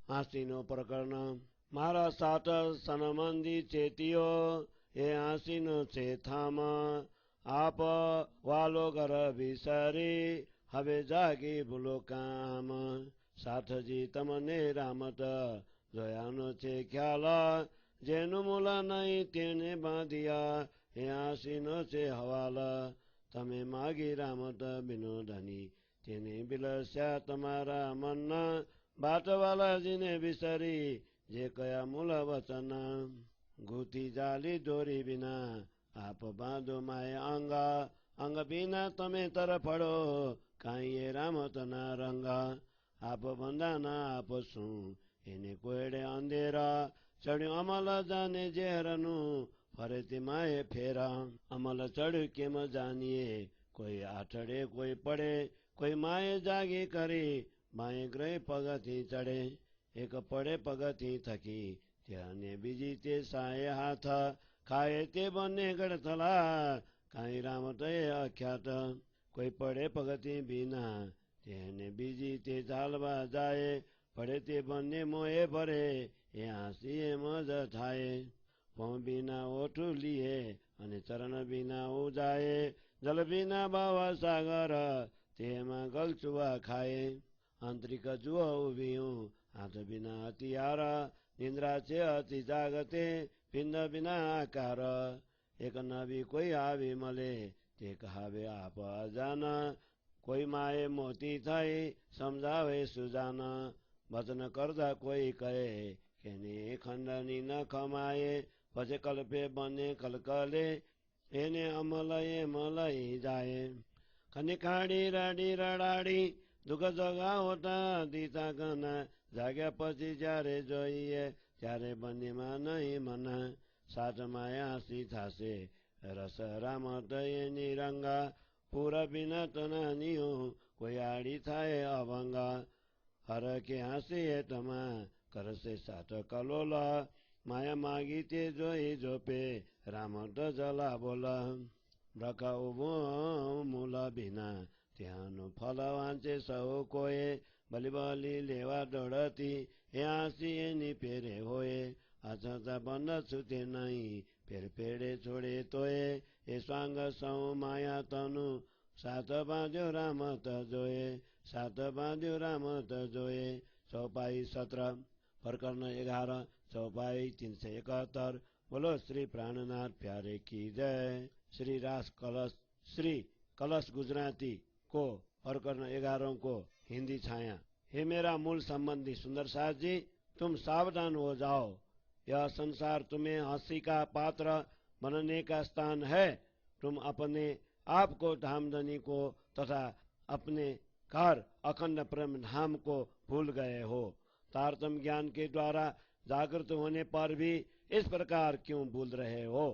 આસીનો પ્રકરણ મારા સાત સનમંદી ચેતિયો એ આસીનો છે થામાં આપ વાલો ઘર વિસરી હવે જાગી ભૂલો કામ સાથજી તમને રામત જોયાનો છે ખ્યાલ જેનું મૂલ નહીં તેને બાંધ્યા એ આસીનો છે હવાલ તમે માગી રામત વિનોદની તેને બિલસ્યા તમારા મનના બાટવાલાજીને વિસરી જે કયા મૂલ વચન ગૂથી જાલી દોરી વિના આપ બાંધો માય અંગ વિના તમે તરફડો કાંઈ એ રામતના રંગ આપ બંધાના આપ શું એને કોયડે અંધેરા ચડ્યું અમલ જાને ઝેરનું ફરે તે માએ ફેરા અમલ ચડ્યું કેમ જાણીએ કોઈ આઠડે કોઈ પડે કોઈ માએ જાગી કરી માએ ગ્રહ પગથી ચડે એક પડે પગથી થકી ત્યાંને બીજી તે સાએ હાથ ખાય તે બંને ગળથલા કાંઈ રામતએ અખ્યાત કોઈ પડે પગથી બીના તેને બીજી તે ચાલવા જાય પડે તે બંને મોએ ભરે એ હાંસીએ મજ થાય પો બીના ઓઠું લીએ અને ચરણ બીના ઉજાય જલ બીના બાવ સાગર તેમાં ગલચુવા ખાય આંતરિક જુઓ ઉભિયું હાથ બિના હથિયાર નિંદ્રા છે અતિ જાગતે પિંડ બિના આકાર એક નવી કોઈ આવી મળે તે કહાવે આપ અજાના કોઈ માએ મોતી થઈ સમજાવે સુજાના વચન કરતા કોઈ કહે કે ને ખંડની ન ખમાયે પછી કલ્પે બને કલકલે એને અમલયે મલઈ જાય ખની ખાડી રાડી રડાડી દુઃખ જગા હોતા દીતા ગના જાગ્યા પછી જ્યારે જોઈએ ત્યારે બંનેમાં નહીં મન સાતમાં આસી થાશે રસ રામત એની રંગા પૂરા બિના તનાનીઓ કોઈ આડી થાય અભંગા હર કે હાંસીએ તમા કરશે સાત કલોલા માયા માગી તે જોઈ જોપે રામત જલા બોલા બ્રખા ઉભો મૂલા બિના ત્યાંનું ફલ વાંચે સૌ કોએ બલી બલી લેવા દોડતી એ હાંસી એની પેરે હોય આછતા બંધ છૂટે નહીં પેર પેડે છોડે તોય એ સ્વાંગ સૌ માયા તનું સાત બાંધ્યો રામત જોએ સાત બાંધ્યો રામત જોએ ચોપાઈ 17 પ્રકરણ 11 ચોપાઈ 371 બોલો શ્રી प्राणनाथ प्यारे की जय। श्री कलश गुजराती को प्रकरण 11 को हिंदी छाया। हे मेरा मूल संबंधी सुंदर सास जी, तुम सावधान हो जाओ। यह संसार तुम्हें हंसी का पात्र बनने का स्थान है। तुम अपने आप को धामधनी को तथा अपने घर अखंड प्रेम धाम को भूल गए हो। तारतम ज्ञान के द्वारा जागृत होने पर भी इस प्रकार क्यों भूल रहे हो।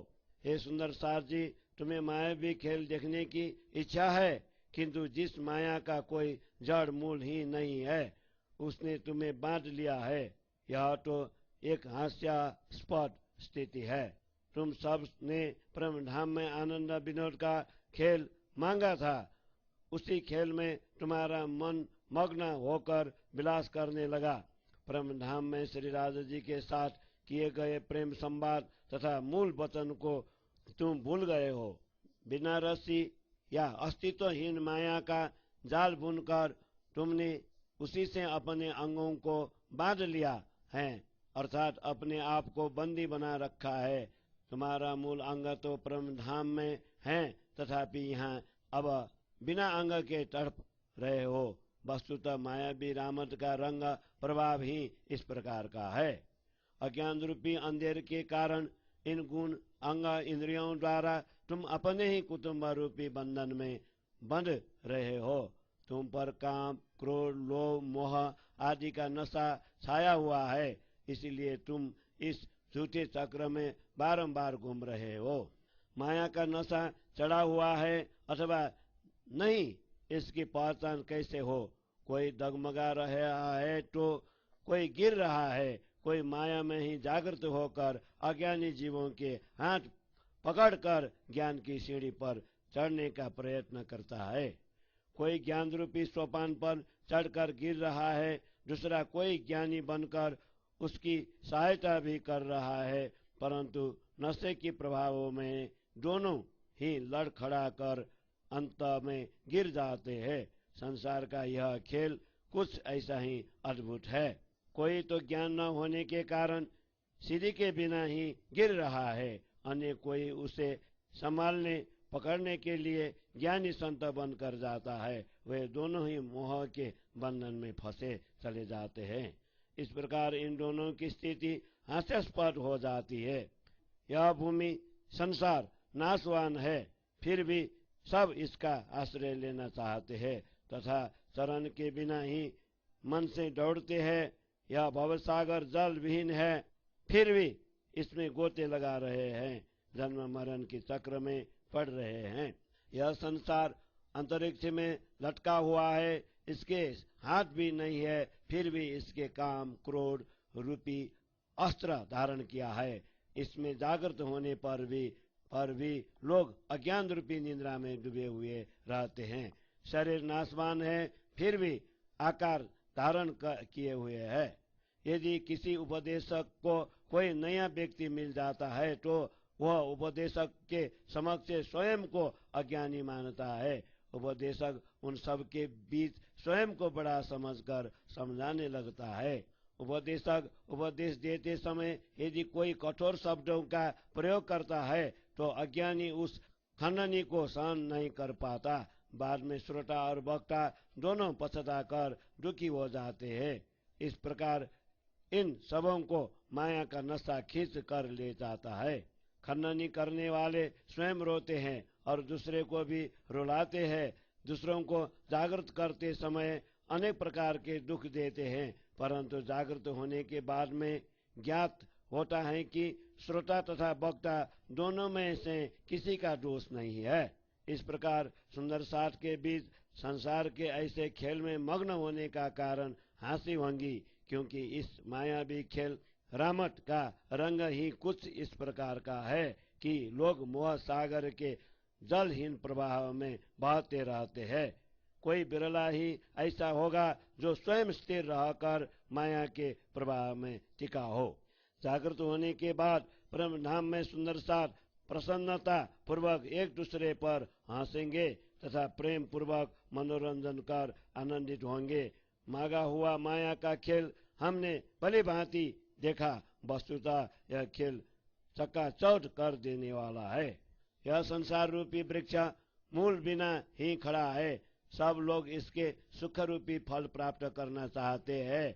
हे सुंदर सास जी, तुम्हें मायावी खेल देखने की इच्छा है, किंतु जिस माया का कोई जड़ मूल ही नहीं है उसने तुम्हें बांध लिया है। यह तो एक हास्यास्पद स्थिति है। तुम सब ने प्रेम धाम में आनंद विनोद का खेल मांगा था। उसी खेल में तुम्हारा मन मग्न होकर विलास करने लगा। प्रेम धाम में श्री राजा जी के साथ किए गए प्रेम संवाद तथा मूल वचन को तुम भूल गए हो। बिना रस्सी या अस्तित्वहीन माया का जाल बुनकर तुमने उसी से अपने अंगों को बांध लिया है, अर्थात अपने आप को बंदी बना रखा है। तुम्हारा मूल अंग तो प्रेम धाम में है, तथापि यहाँ अब बिना अंग के तड़प रहे हो। वस्तुतः मायावी रामत का रंग प्रभाव ही इस प्रकार का है। अज्ञान रूपी अंधेर के कारण इन गुण अंग इंद्रियों द्वारा तुम अपने ही कुटुंब रूपी बंधन में बंध रहे हो। तुम पर काम, क्रोध, लोभ, मोह आदि का नशा छाया हुआ है, इसीलिए तुम इस झूठे चक्र में बारंबार घूम रहे हो। माया का नशा चढ़ा हुआ है अथवा नहीं, इसकी पहचान कैसे हो। कोई डगमगा रहा है तो कोई गिर रहा है, कोई माया में ही जागृत होकर अज्ञानी जीवों के हाथ पकड़कर ज्ञान की सीढ़ी पर चढ़ने का प्रयत्न करता है। कोई ज्ञान रूपी सोपान पर चढ़कर गिर रहा है दूसरा कोई ज्ञानी बनकर उसकी सहायता भी कर रहा है, परंतु नशे के प्रभावों में दोनों ही लड़खड़ा कर अंत में गिर जाते हैं। संसार का यह खेल कुछ ऐसा ही अद्भुत है। कोई तो ज्ञान न होने के कारण सीढ़ी के बिना ही गिर रहा है, अन्य कोई उसे संभालने पकड़ने के लिए ज्ञानी संत बनकर जाता है। वे दोनों ही मोह के बंधन में फंसे चले जाते हैं। इस प्रकार इन दोनों की स्थिति हास्यास्पद हो जाती है। यह भूमि संसार नाशवान है, फिर भी सब इसका आश्रय लेना चाहते हैं तथा चरण के बिना ही मन से दौड़ते हैं। यह भवसागर जल विहीन है, फिर भी इसमें गोते लगा रहे हैं, जन्म मरण के चक्र में पड़ रहे हैं। यह संसार अंतरिक्ष में लटका हुआ है, इसके हाथ भी नहीं है, फिर भी इसके काम क्रोध रूपी अस्त्र धारण किया है। इसमें जागृत होने पर भी लोग अज्ञान रूपी निद्रा में डूबे हुए रहते हैं। शरीर नाशवान है, फिर भी आकार धारण किए हुए है। यदि किसी उपदेशक को कोई नया व्यक्ति मिल जाता है तो वह उपदेशक के समक्ष स्वयं को अज्ञानी मानता है। उपदेशक उन सब के बीच स्वयं को बड़ा समझकर समझाने लगता है। उपदेशक उपदेश देते समय यदि कोई कठोर शब्दों का प्रयोग करता है तो अज्ञानी उस खंडनी को सहन नहीं कर पाता। बाद में श्रोता और वक्ता दोनों पछताकर दुखी हो जाते हैं। इस प्रकार इन सबों को माया का नशा खींच कर ले जाता है। खंडनी करने वाले स्वयं रोते हैं और दूसरे को भी रुलाते हैं। दूसरों को जागृत करते समय अनेक प्रकार के दुख देते हैं, परंतु जागृत होने के बाद में ज्ञात होता है कि श्रोता तथा वक्ता दोनों में से किसी का दोष नहीं है। इस प्रकार सुंदर साथ के बीच संसार के ऐसे खेल में मग्न होने का कारण हास्य भंगी, क्योंकि इस मायावी खेल रामट का रंग ही कुछ इस प्रकार का है कि लोग मोह सागर के जलहीन प्रवाह में बहते रहते हैं। कोई बिरला ही ऐसा होगा जो स्वयं स्थिर रहकर माया के प्रवाह में टिका हो। जागृत होने के बाद परम धाम में सुंदर साथ प्रसन्नता पूर्वक एक दूसरे पर हंसेंगे तथा प्रेम पूर्वक मनोरंजन कर आनंदित होंगे। मांगा हुआ माया का खेल हमने भली भांति देखा। वस्तुतः यह खेल चकाचौंध कर देने वाला है। यह संसार रूपी वृक्ष मूल बिना ही खड़ा है। सब लोग इसके सुख रूपी फल प्राप्त करना चाहते हैं।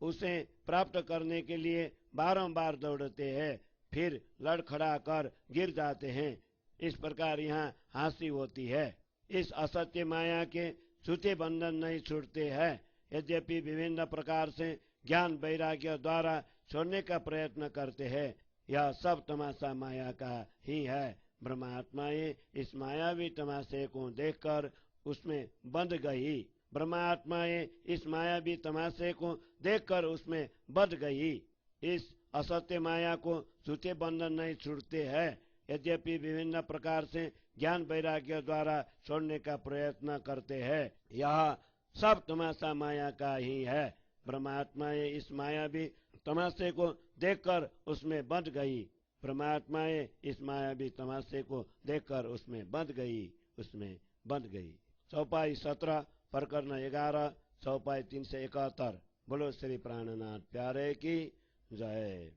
उसे प्राप्त करने के लिए बारंबार दौड़ते हैं, फिर लड़खड़ा कर गिर जाते हैं। इस प्रकार यहाँ हांसी होती है। इस असत्य माया के झूठे बंधन नहीं छूटते हैं। यद्यपि विभिन्न प्रकार से ज्ञान वैराग्य द्वारा छोड़ने का प्रयत्न करते हैं, यह सब तमाशा माया का ही है। ब्रह्मात्माएं इस मायावी तमाशे को देखकर उसमें बंध गई। ब्रह्मात्माएं इस मायावी तमाशे को देखकर उसमें बंध गई। इस असत्य माया को झूठे बंधन नहीं छूटते हैं। यद्यपि विभिन्न प्रकार से ज्ञान वैराग्य द्वारा छोड़ने का प्रयत्न करते हैं, यह सब तमाशा माया का ही है। ब्रह्मात्माएं इस मायावी तमाशे को देखकर उसमें बंध गई। ब्रह्मात्माएं इस मायावी तमाशे को देखकर उसमें बंध गई। चौपाई 17 प्रकरण 11 चौपाई 371। बोलो श्री प्राणनाथ प्यारे की जय।